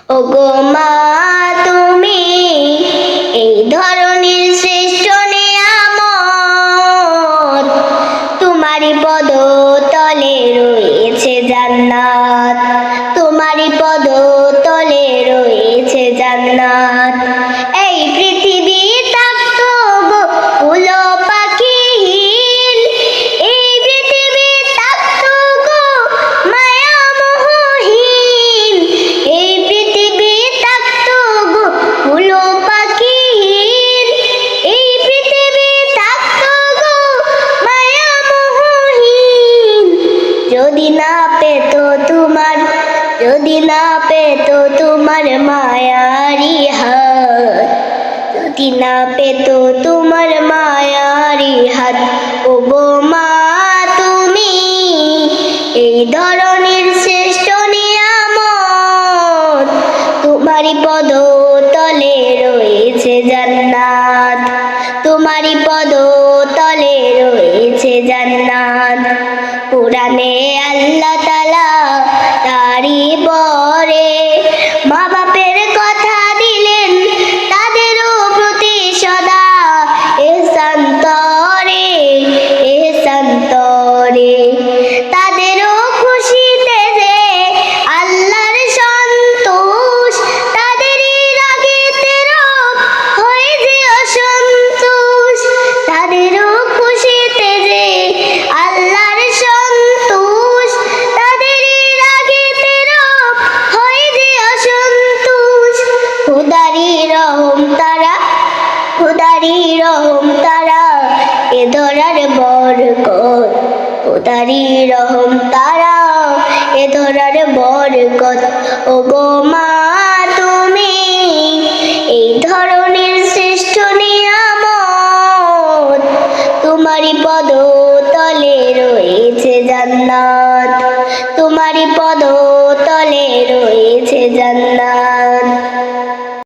ওগো মা তুমি এই ধরনের শ্রেষ্ঠ নিয়ামত, তোমারই পদ তলে রয়েছে জান্নাত, তোমারই পদ তলে রয়েছে জান্নাত। এই পৃথিবী থাকতো গো ফুল পাখিহীন, এই পৃথিবী থাকতো গো মায়া মোহহীন, এই পৃথিবী থাকতো গো ফুল পাখিহীন, এই পৃথিবী থাকতো গো মায়া মোহহীন। যদি না পেত তোমার, যদি না পেত তোমার মায়ারি হাত, যদি না পেত তোমার মায়ারি হাত, ওগো মা তুমি এই ধরনের শ্রেষ্ঠ নিয়ামত, তোমারই পদ তলে রয়েছে জান্নাত, তোমারই পদ তলে রয়েছে জান্নাত। কুরআনে আল্লাহ তাআলা তারই পরে মা বাপের কথা দিলেন, তাদেরও প্রতি সদা এহসান তরে, এহসান তরে। তাদেরও খুশিতে যে আল্লাহর সন্তোষ, তাদেরই রাগেতে রব হয়ে যে অসন্তোষ, তাদেরও খুশিতে যে আল্লাহর সন্তোষ, তাদেরই রাগেতে রব হয়ে যে অসন্তোষ। খোদারি রহম তারা, খোদারি রহম তারা এ ধরার বরকত, খোদারি রহম তারা এ ধরার বরকত। ওগো মা তুমি এই ধরনের শ্রেষ্ঠ নিয়ামত, তোমারই পদ তলে রয়েছে জান্নাত, তোমারই পদ তলে রয়েছে জান্নাত।